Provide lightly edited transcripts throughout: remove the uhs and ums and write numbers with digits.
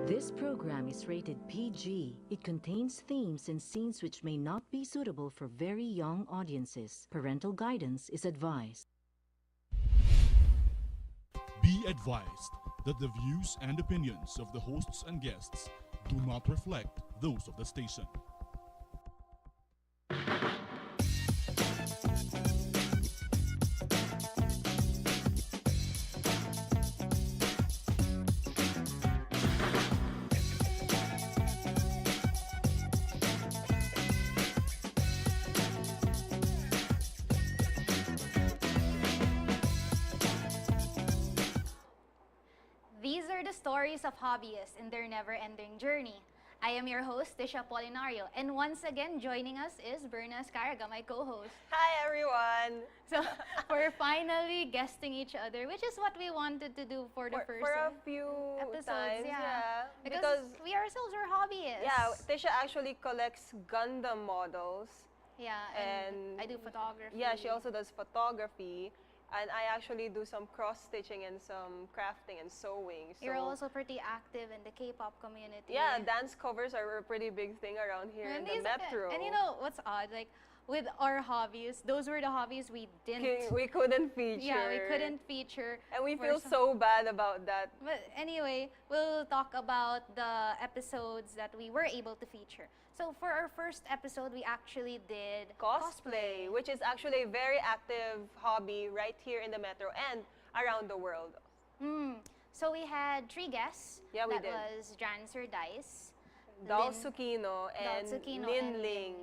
This program is rated PG. It contains themes and scenes which may not be suitable for very young audiences. Parental guidance is advised. Be advised that the views and opinions of the hosts and guests do not reflect those of the station. These are the stories of hobbyists in their never-ending journey. I am your host, Tisha Polinario, and once again joining us is Berna Escarga, my co-host. Hi everyone! So we're finally guesting each other, which is what we wanted to do for the first For a few episodes. times, Yeah. Because we ourselves are hobbyists. yeah, Tisha actually collects Gundam models. Yeah, and I do photography. Yeah, she also does photography. And I actually do some cross-stitching and some crafting and sewing. So You're also pretty active in the K-pop community. yeah, dance covers are a pretty big thing around here in the metro. And you know what's odd? Like, with our hobbies, those were the hobbies we didn't. We couldn't feature. Yeah, we couldn't feature. And we for feel some- so bad about that. But anyway, we'll talk about the episodes that we were able to feature. So for our first episode, we actually did Cosplay, which is actually a very active hobby right here in the metro and around the world. So we had three guests. Yeah, we that did. was Janser Dice, Dal Lin- Tsukino and Dal Tsukino Lin and Ling.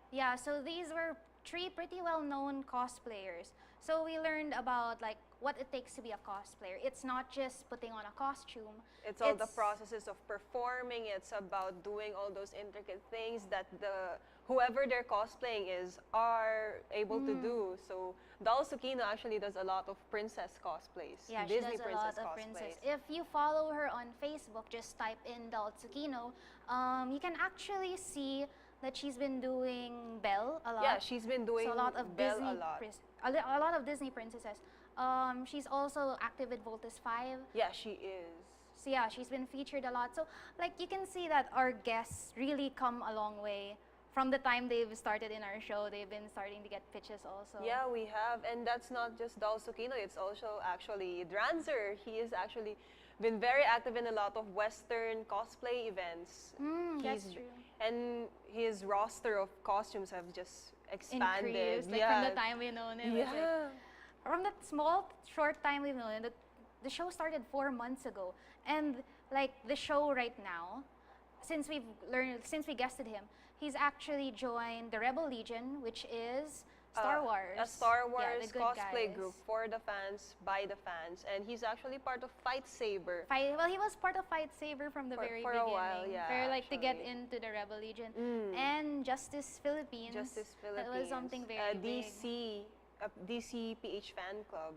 Yeah, so these were three pretty well-known cosplayers. So we learned about like what it takes to be a cosplayer. It's not just putting on a costume. It's all the processes of performing. It's about doing all those intricate things that whoever they're cosplaying is are able to do. So Dal Tsukino actually does a lot of princess cosplays. Yeah, Disney she does a princess lot of cosplays. princess. If you follow her on Facebook, just type in Dal Tsukino. You can actually see that she's been doing Belle a lot. Yeah, she's been doing so a lot of Belle Disney a lot. a lot of Disney princesses. She's also active with Voltus 5. Yeah, she is. So yeah, she's been featured a lot. So like you can see that our guests really come a long way. From the time they've started in our show, they've been starting to get pitches also. Yeah, we have. And that's not just Dal Tsukino, it's also actually Dranzer. He has actually been very active in a lot of Western cosplay events. That's true. And his roster of costumes have just expanded. Increased, like yeah. from the time we known him. It's like, Yeah. from that small, short time we've known him, the show started 4 months ago. And like the show right now, since we guested him, he's actually joined the Rebel Legion, which is Star Wars. A Star Yeah, Wars the good cosplay guys. group for the fans, by the fans. And he's actually part of Fight Saber. Well, he was part of Fight Saber from the very for a beginning. while, yeah, For like to get actually. into the Rebel Legion. And Justice Philippines. Justice Philippines. That was something very big. DC PH fan club.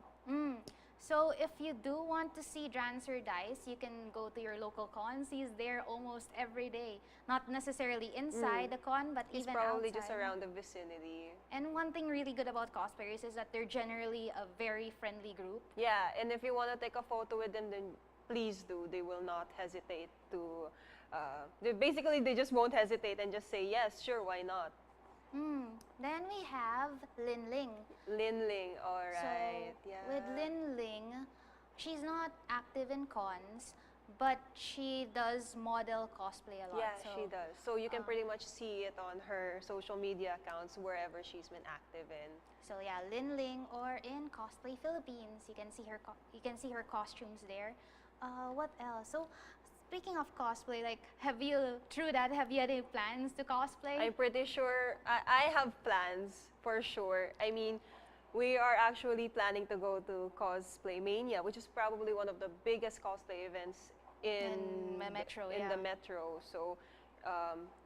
So if you do want to see Drancer Dice, you can go to your local cons. He's there almost every day. Not necessarily inside the con, but He's even probably outside. just around the vicinity. And one thing really good about cosplayers is that they're generally a very friendly group. Yeah, and if you want to take a photo with them, then please do. They will not hesitate to. They just won't hesitate and just say yes, sure, why not? Then we have Lin Ling. Lin Ling, all right. So yeah. with Lin Ling, she's not active in cons, but she does model cosplay a lot. Yeah, so she does. So you can pretty much see it on her social media accounts wherever she's been active in. So yeah, Lin Ling, or in Cosplay Philippines, you can see her costumes there. What else? So speaking of cosplay, like have you any plans to cosplay? I'm pretty sure I have plans for sure. I mean, we are actually planning to go to Cosplay Mania, which is probably one of the biggest cosplay events in the metro, in yeah. the metro. So,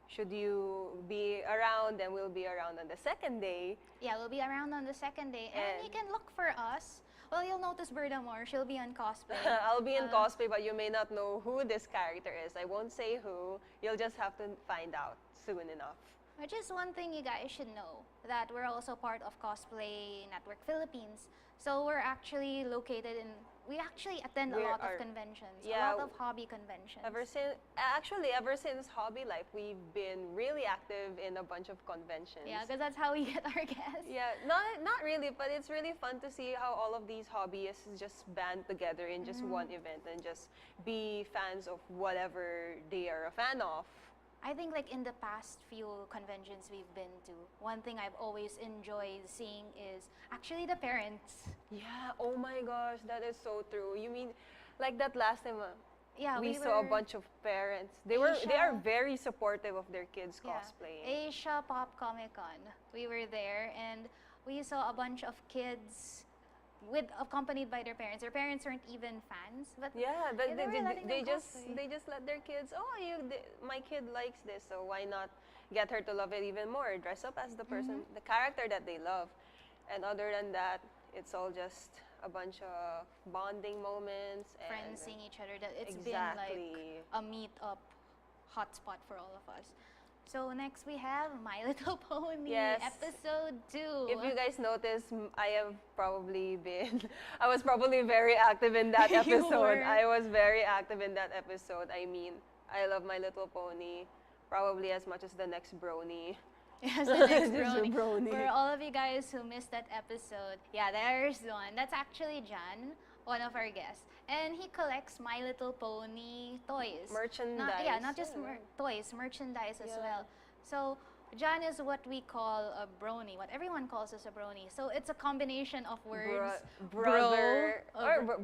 should you be around, then we'll be around on the second day. Yeah, we'll be around on the second day, and you can look for us. Well, you'll notice Berta more. She'll be on cosplay. I'll be in cosplay, but you may not know who this character is. I won't say who. You'll just have to find out soon enough. Which is one thing you guys should know, that we're also part of Cosplay Network Philippines. So we're actually located in, we actually attend a We lot are- of conventions, yeah, a lot of hobby conventions. Ever since Hobby Life, we've been really active in a bunch of conventions. Yeah, because that's how we get our guests. Yeah, not really, but it's really fun to see how all of these hobbyists just band together in just one event and just be fans of whatever they are a fan of. I think like in the past few conventions we've been to, one thing I've always enjoyed seeing is actually the parents. Yeah, oh my gosh, that is so true. You mean like that last time Yeah, we saw a were- bunch of parents. They are Asia. very supportive of their kids Yeah, cosplaying. Asia Pop Comic Con. We were there and we saw a bunch of kids accompanied by their parents. Their parents weren't even fans, but Yeah, Yeah, they were letting they them just cosplay. they just let their kids. Oh, my kid likes this, so why not get her to love it even more? Dress up as the person, the character that they love, and other than that, it's all just a bunch of bonding moments and friends seeing each other. That it's been like exactly. a meet-up hotspot for all of us. So next we have My Little Pony Yes. episode 2. If you guys notice, I was probably very active in that You episode. were. I was very active in that episode. I mean, I love My Little Pony probably as much as the next brony. Yes, the next Just a brony. brony. For all of you guys who missed that episode, yeah, there's one. That's actually John, one of our guests. And he collects My Little Pony toys. Merchandise. Not just Yeah. Toys, merchandise as Yeah. well. So John is what we call a brony, what everyone calls us a brony. So it's a combination of words. Brother,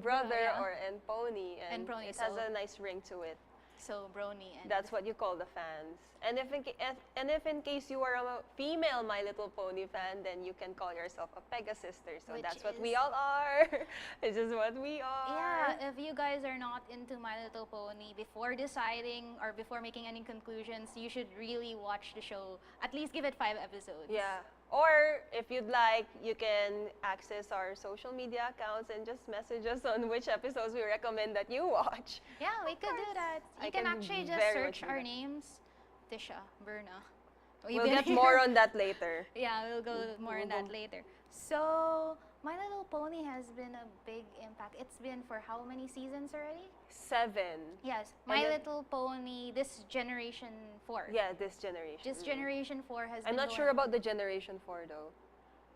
brother, yeah. and pony, And pony, it has so- a nice ring to it. So brony and That's what you call the fans. And if in case you are a female My Little Pony fan, then you can call yourself a Pegasister. So Which that's what is- we all are. It's just what we are. yeah, if you guys are not into My Little Pony, before deciding or before making any conclusions, you should really watch the show. At least give it 5 episodes. Yeah. Or if you'd like, you can access our social media accounts and just message us on which episodes we recommend that you watch. Yeah, we could do course. that. I You can can actually just very much search do our that. names. Tisha, Berna. We'll get more on that later. Yeah, we'll go more on that later. So, My Little Pony has been a big impact. It's been for how many seasons already? 7. Yes, And My then- Little Pony, this generation 4. Yeah, this generation. This generation 4 has I'm been not sure going- about the generation 4 though.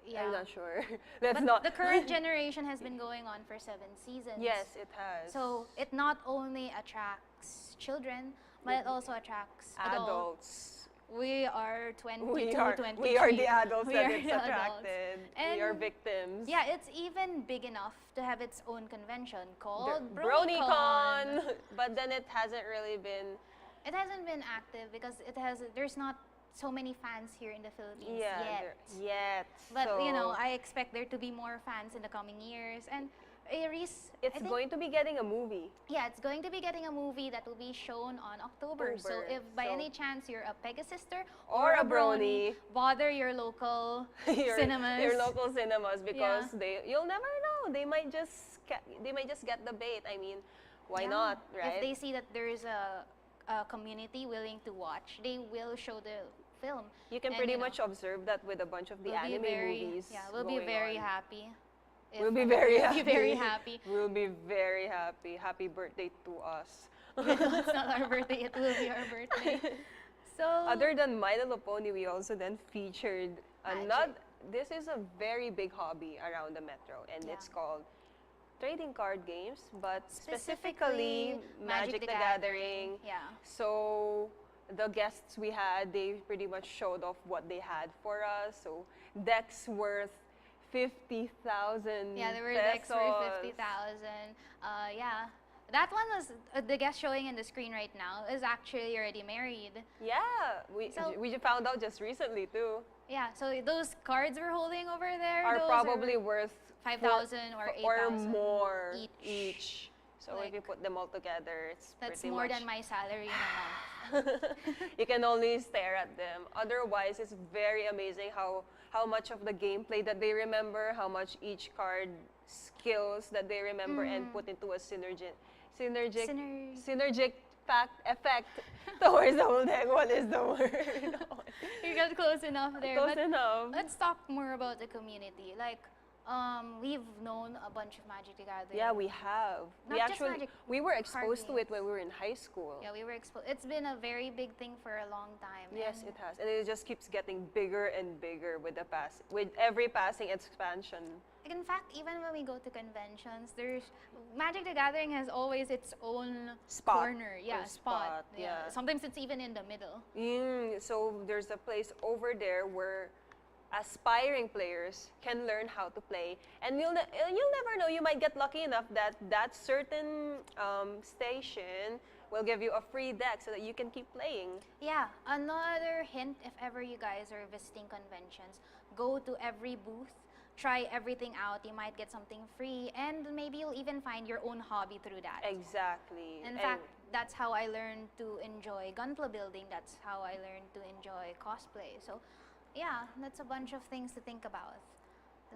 Yeah. I'm not sure. Let's But not. the current generation has been going on for 7 seasons. Yes, it has. So it not only attracts children, but it also attracts adults. adults. We are 22, We are 23. we are the adults We that are it's the adults. attracted. We are And victims. Yeah, it's even big enough to have its own convention called The BronyCon. BronyCon. But then it hasn't really been. It hasn't been active because there's not so many fans here in the Philippines Yeah. yet. Yet. But so you know, I expect there to be more fans in the coming years. And Aries, I it's think- going to be getting a movie. Yeah, it's going to be getting a movie that will be shown on October. So October. if by So- any chance you're a Pegasister Or a brony. bother your local your, cinemas. your local cinemas because you'll never know. They might just get the bait. I mean, why Yeah. not, right? If they see that there's a community willing to watch, they will show the film. You can And, pretty you know, much observe that with a bunch of the we'll be anime very, movies. Yeah, we'll be going very on. happy. if- We'll be very we'll happy. be very happy. We'll be very happy. Happy birthday to us. It's not our birthday, it will be our birthday. So Other than My Little Pony, we also then featured Magic. this is a very big hobby around the metro, and Yeah. it's called trading card games, but specifically Magic the Gathering. Yeah. So the guests we had, they pretty much showed off what they had for us. So decks worth 50,000 Yeah, there were pesos. decks for 50,000. Yeah. That one was the guest showing in the screen right now is actually already married. Yeah, So- we found out just recently too. Yeah, so those cards we're holding over there Are those probably worth 5,000 or 8,000 more each. So if you put them all together, it's That's pretty more much than my salary in a month. you can only stare at them. Otherwise, it's very amazing how much of the gameplay that they remember, how much each card skills that they remember and put into a synergic Syner- effect towards the whole deck. What is the word? You got close enough there. Close but enough. let's talk more about the community. Like, we've known a bunch of Magic the Gathering. Yeah, we have. Not just Magic, we were exposed to games. it when we were in high school. Yeah, we were exposed. It's been a very big thing for a long time. Yes, and it has, and it just keeps getting bigger and bigger with with every passing expansion. in fact, even when we go to conventions, there's Magic the Gathering has always its own Spot. corner. Yeah, Or spot. yeah. Sometimes it's even in the middle. So there's a place over there where aspiring players can learn how to play, and you'll never know. You might get lucky enough that that certain station will give you a free deck so that you can keep playing. Yeah, another hint, if ever you guys are visiting conventions, go to every booth, try everything out. You might get something free, and maybe you'll even find your own hobby through that. Exactly. In fact, that's how I learned to enjoy gunpla building. That's how I learned to enjoy cosplay. So, yeah, that's a bunch of things to think about.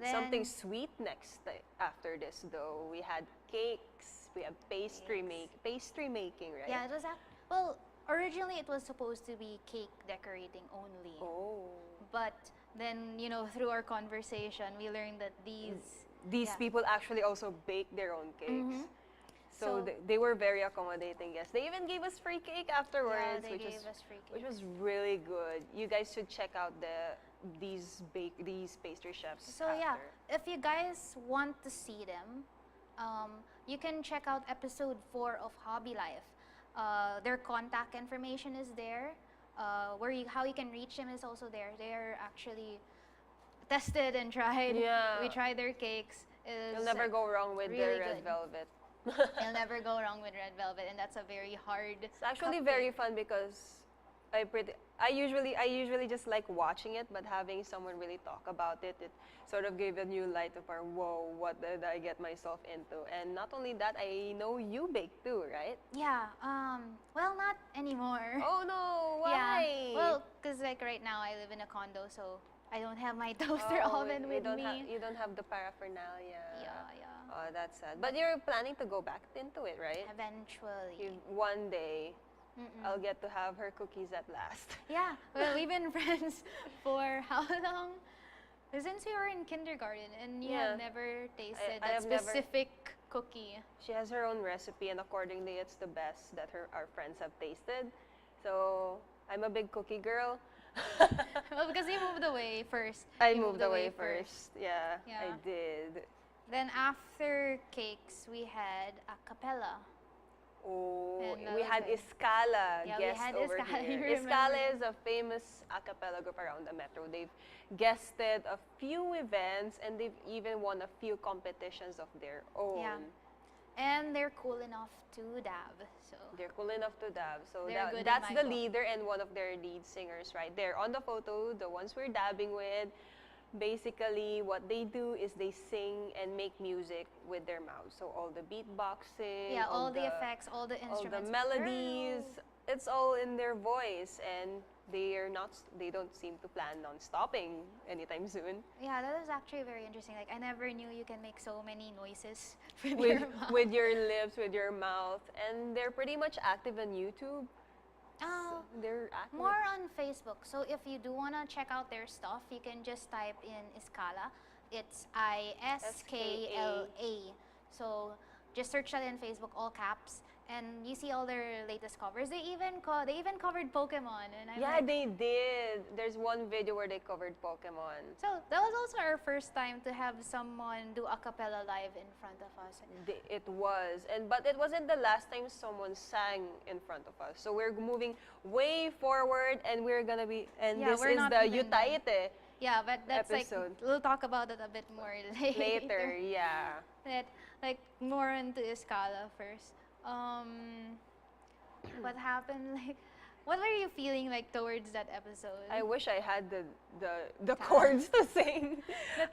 Then, something sweet next after this, though. We had cakes. We have pastry making, right? Yeah, it was well, originally it was supposed to be cake decorating only. Oh. But then, through our conversation, we learned that these yeah. people actually also bake their own cakes. Mhm. So they were very accommodating. Yes, they even gave us free cake afterwards, Yeah, they gave us free cake. which was really good. You guys should check out these pastry chefs. So yeah, if you guys want to see them, you can check out episode 4 of Hobby Life. Their contact information is there. How you can reach them is also there. They're actually tested and tried. Yeah. We tried their cakes. You'll never go wrong with really their red good. velvet. You'll never go wrong with red velvet, and that's a very hard. It's actually cupcake. very fun because I usually just like watching it, but having someone really talk about it sort of gave a new light of our whoa, what did I get myself into? And not only that, I know you bake too, right? Yeah. Well, not anymore. Oh no, why? Yeah. Well, because like right now I live in a condo, so I don't have my toaster oven with me. You don't have the paraphernalia. Yeah. Oh, that's sad. But you're planning to go back into it, right? Eventually. One day, Mm-mm. I'll get to have her cookies at last. Yeah. Well, we've been friends for how long? Since we were in kindergarten, and you Yeah. have never tasted I that have never- specific cookie. She has her own recipe, and accordingly, it's the best that our friends have tasted. So I'm a big cookie girl. Well, because you moved away first. I You moved away first. Yeah, Yeah. I did. Then after cakes, we had a cappella. Oh, And that we was had it. Iskala Yeah, we guest had over Iskala, here. you Iskala remember. is a famous a cappella group around the metro. They've guested a few events and they've even won a few competitions of their own. Yeah. And they're cool enough to dab. So They're cool enough to dab. So They're good in that's my the book. leader and one of their lead singers right there on the photo, the ones we're dabbing with. Basically, what they do is they sing and make music with their mouths. So all the beatboxing, yeah, all the effects, all the all instruments, the melodies, it's all in their voice, and they don't seem to plan on stopping anytime soon. Yeah, that was actually very interesting. Like I never knew you can make so many noises with, with your mouth. with your lips, with your mouth, and they're pretty much active on YouTube. Oh, They're active. more on Facebook. So if you do want to check out their stuff, you can just type in Iskala. It's ISKLA. So just search that in Facebook, all caps, and you see all their latest covers. They even covered Pokemon, and I'm Yeah, like, they did. There's one video where they covered Pokemon. so that was also our first time to have someone do a cappella live in front of us. It was, but it wasn't the last time someone sang in front of us. So we're moving way forward, and we're gonna be, and Yeah, this we're is not the even Yutaite Yeah, but that's episode. like we'll talk about it a bit more later. Yeah. That like more into Iskala first. What happened? Like, what were you feeling like towards that episode? I wish I had the chords to sing.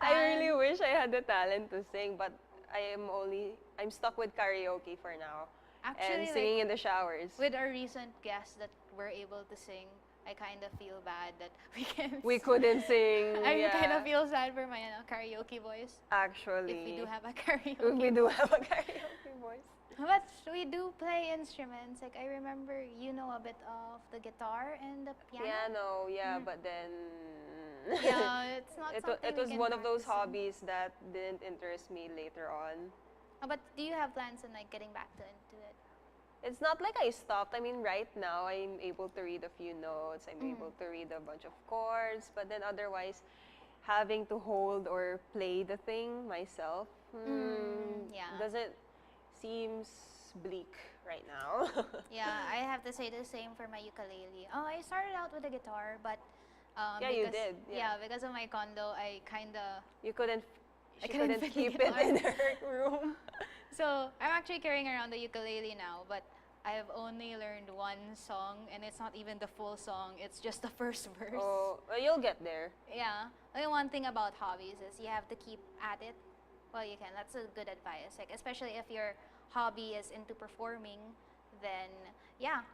I really talent. wish I had the talent to sing, but I'm stuck with karaoke for now Actually, and singing in the showers. with our recent guests that were able to sing, I kind of feel bad that we can't. We couldn't sing. I yeah. kind of feel sad for my karaoke voice. Actually. If we do have a karaoke. If we do have a karaoke voice. But we do play instruments. Like I remember you know a bit of the guitar and the piano. Piano, yeah, but then Yeah, it's not something it we was can one of those practice in. hobbies that didn't interest me later on. But do you have plans on like getting back into it? It's not like I stopped. I mean, right now I'm able to read a few notes. I'm able to read a bunch of chords, but then otherwise, having to hold or play the thing myself Yeah. doesn't seems bleak right now. Yeah, I have to say the same for my ukulele. Oh, I started out with the guitar, but Yeah, you because, did, yeah. because of my condo, I kinda You couldn't. I She couldn't couldn't fit the keep it in guitar. her room. So I'm actually carrying around the ukulele now, but I have only learned one song, and it's not even the full song. It's just the first verse. Oh, well, you'll get there. Yeah. Only one thing about hobbies is you have to keep at it while you can. That's a good advice. Like especially if your hobby is into performing, then yeah.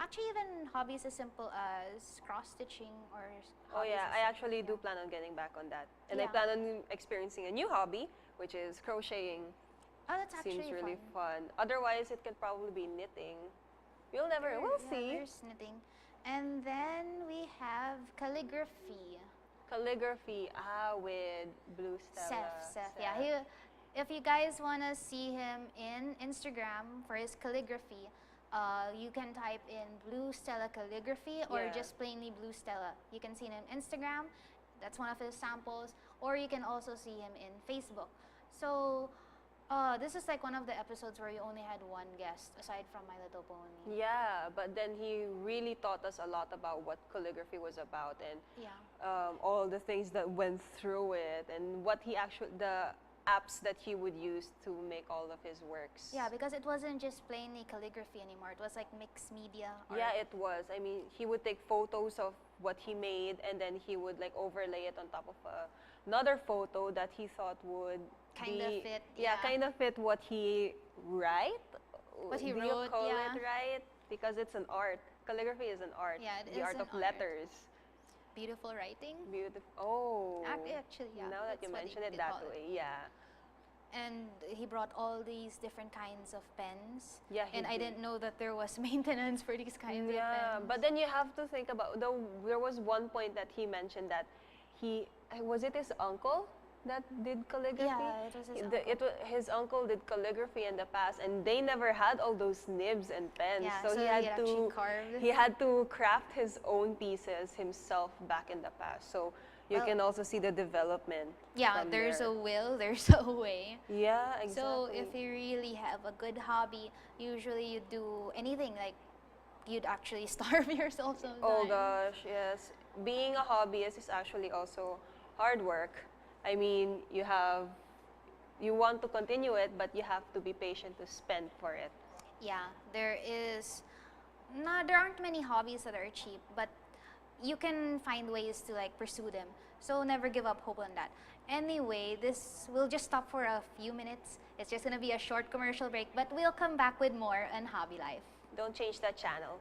Actually, even hobbies as simple as cross stitching or Oh hobbies yeah, as I simple- actually do yeah. plan on getting back on that, and I Yeah. plan on experiencing a new hobby, which is crocheting. Oh, that's actually Seems really fun. fun. Otherwise, it could probably be knitting. We'll never. We'll Yeah, see. there's knitting. And then we have calligraphy. Calligraphy. With Blue Stella. Seth. Yeah, if you guys want to see him in Instagram for his calligraphy, you can type in Blue Stella Calligraphy or Yeah. just plainly Blue Stella. You can see him on Instagram. That's one of his samples. Or you can also see him in Facebook. So this is like one of the episodes where you only had one guest aside from My Little Pony. Yeah, but then he really taught us a lot about what calligraphy was about and Yeah. all the things that went through it and what he actually the apps that he would use to make all of his works. Yeah, because it wasn't just plainly calligraphy anymore. It was like mixed media. Art. Yeah, it was. I mean, he would take photos of what he made and then he would like overlay it on top of another photo that he thought would Kinda be- fit, Yeah, yeah. kind of fit what he write. What he Do wrote, you call yeah. it right? Because it's an art. Calligraphy is an art. Yeah, it the is art an of art. letters. Beautiful writing. Beautiful. Oh. Actually, yeah. Now that you that's what mention they it that call way, yeah. And he brought all these different kinds of pens. Yeah, he And I did. didn't know that there was maintenance for these kinds of Yeah, pens. but then you have to think about there was one point that he mentioned that was it his uncle that did calligraphy? Yeah, it was his His uncle did calligraphy in the past, and they never had all those nibs and pens. Yeah, so so he he had actually to carved. he had to craft his own pieces himself back in the past. So you Well, can also see the development. yeah, from there's there. a will, there's a way. Yeah, exactly. So if you really have a good hobby, usually you do anything like you'd actually starve yourself sometimes. Oh gosh, yes. Being a hobbyist is actually also hard work. I mean, you want to continue it, but you have to be patient to spend for it. Yeah, there aren't many hobbies that are cheap, but you can find ways to like pursue them. So never give up hope on that. Anyway, this will just stop for a few minutes. It's just gonna be a short commercial break, but we'll come back with more on Hobby Life. Don't change that channel.